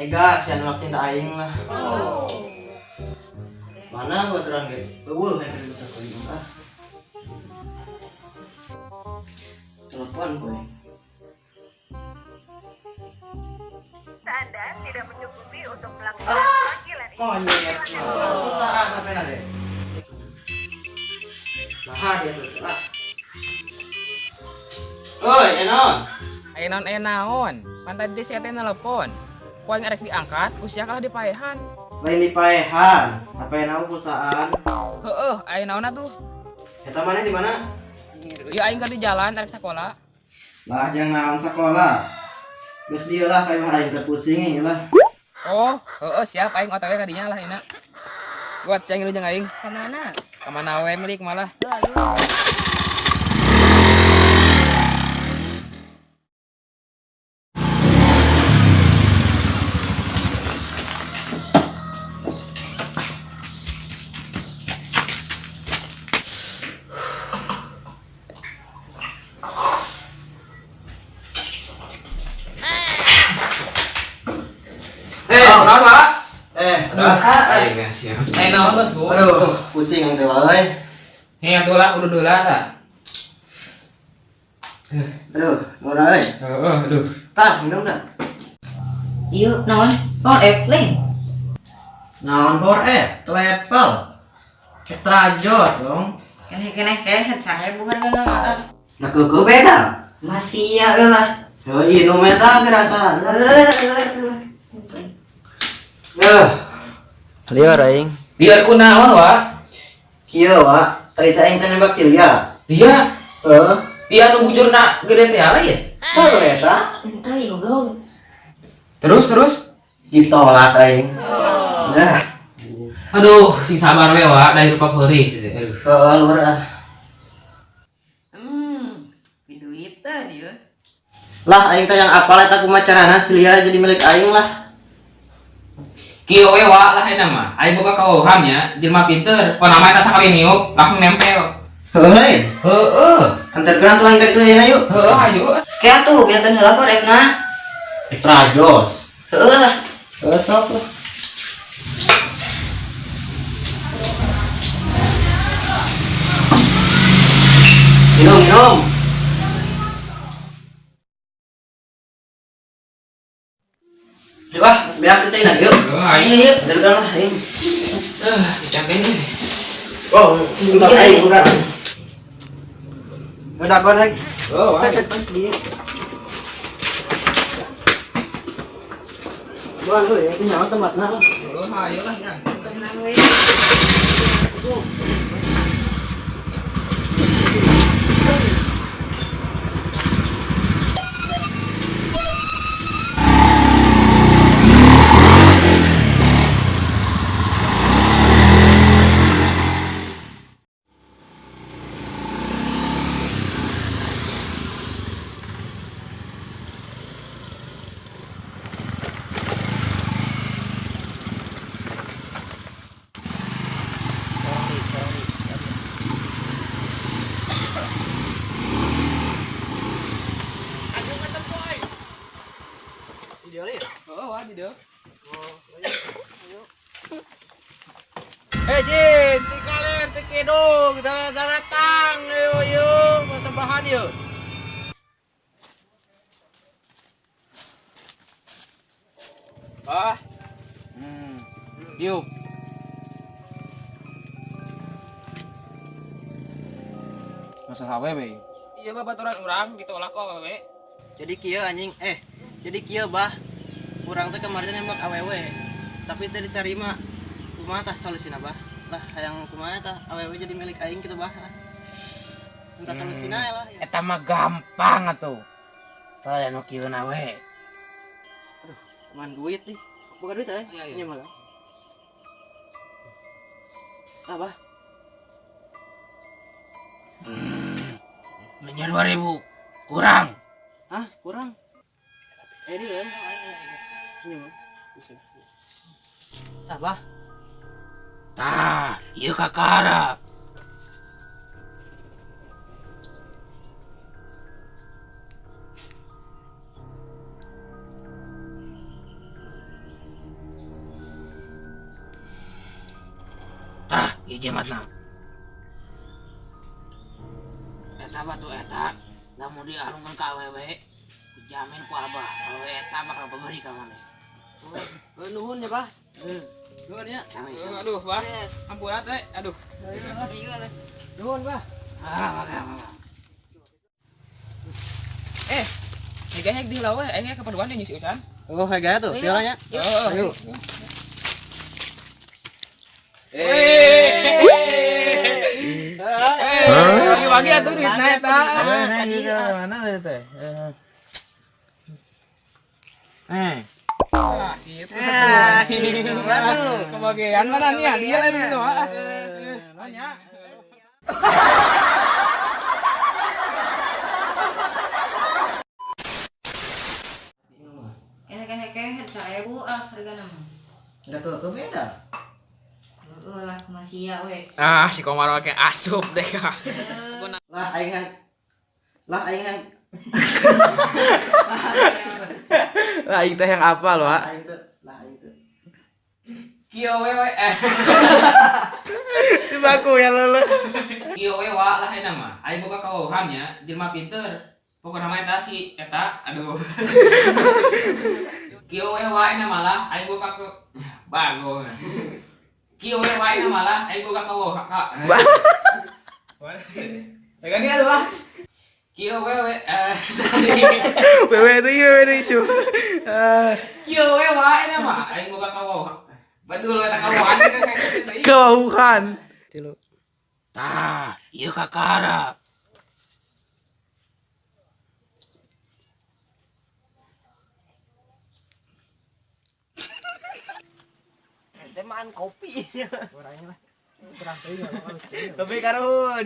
Ega, sian nolak cinta aing lah. Mana gua terang gitu. Yang ribut aku ini ah. Telepon gue. Anda tidak mencukupi untuk melakukan panggilan ini. Oh iya. Usaha apa nanti? Nah, dia tuh. Oi, Enon. Naon, pantai di saya telepon. Kau yang arek diangkat, usia kalah dipaehan. Lain di paehan. Apa yang aku perusahaan? Ayo naon atuh. Eta mana di mana? Ya aing di jalan arek sekolah. Lah yang naon sekolah. Geus dieu lah kayak mah aing teh pusing lah. Oh, siap aing OTW ka dinya lah ina. Buat saya ngilu jeung aing. Ka mana? Ka mana we milik malah. Naon, Pak? Aing siap. Naon, Bosku? Aduh, pusing yang teh wae. Atuh lah, udah tak? Aduh, mulai. Aduh. Tah, minum dah. Iya, naon? Oh, lain. Naon for travel. Extra jod dong. Kene saya bukan nama. Nah, keukeut beda. Masih ya lah. Yo, inu meta gerasaan. Liar aing. Biar ku naon, Wak? Kieu, Wak. Tadi teh aing teh nembak Silya. Iya. Heeh. Iya nu bujurna gede teh lain. Heuh eta. Entah ya goblok. Terus. Ditolak aing. Dah. Aduh, sing sabar we, Wak. Da hirup heureuy. Heeh, luar ah. Piduitan ya. Lah aing teh yang apal eta kumaha carana Silya jadi milik aing lah. Kieu we, Wak, lah eta mah. Aing boga kaueuhannya, jelema pinter. Pon nama eta sakali niup langsung nempel. Heuh. Heeh. Antarkeun tuh aing ka dieu na yuk. Heeh, ayo. Kayak tuh, biar teu lapor ekna. Extra jod. Heeh lah. Sok lah. Minum. Coba, biar kita ini yuk. Ayo. Antarkeun lah aing. Dicangkeun. Oh, bentar aing udah. Udah kon aing. Oh, Buan lu ya, itu nyawa tempatna lah. ayo lah ya. Jin, tikaler, tikidung, datang, yuk, persembahan yuk. Bah. Yuk. Masalah wewe. Iya mah baturan urang ditolak kok we. Jadi kieu anjing, jadi kieu bah. Urang teh kemarin nembak awewe, tapi teh diterima. Kumaha tah solusina bah? Lah hayang kumaha tah awewe jadi milik aing kitu bah. Minta solusina lah. Eta mah gampang atuh. Saya nu kieuna we. Cuman duit nih. Bukan duit Iya. Iya mah. Apa? Nya 2000 kurang. Hah, kurang. Ini ya. Sini mah. Bisa. Apa? Tah, ieu kakara. hiji matna. Eta batu eta lamun dialungkeun ka awewe, jamin ku Abah, awewe eta bakal paberi ka maneh. Nuhun ya, Bah. Nuhun ya. Aduh, Bah. Ampun teh. Aduh. Nuhun, Bah. Maga. Hegeh di lawe, aing kapan nih si Ucan? Oh, kayak tuh, pialanya. Ayo. Bagi atuh duitna eta. Mana teh? Gitu. Waduh, kebagian mana nih ya? Dia lagi itu, Nanya. Kene saya bu harga nama. Udah ke beda. Lah masih ya we. Si Komar kayak asup deh kak. Lah aing Lah itu yang apa loh, Pak? Lah itu. Kio wewe Tibaku ya lele. Kio wewe lah nama. Aing boga kauhan ya, jelema pinter. Pokokna mah eta si eta, aduh. Kio wewe nama lah, aing boga ke bago. Kio wewe nama lah, aing boga kauhan. Pegang dia tuh, Bang. Kio wewe Wewe itu. Kio wewe nama, aing boga kauhan. Badul eta kauhan kayak Kauhan. Tilu. Tah, ieu kakara. teman kopi. Orangnya lah. Tapi karun.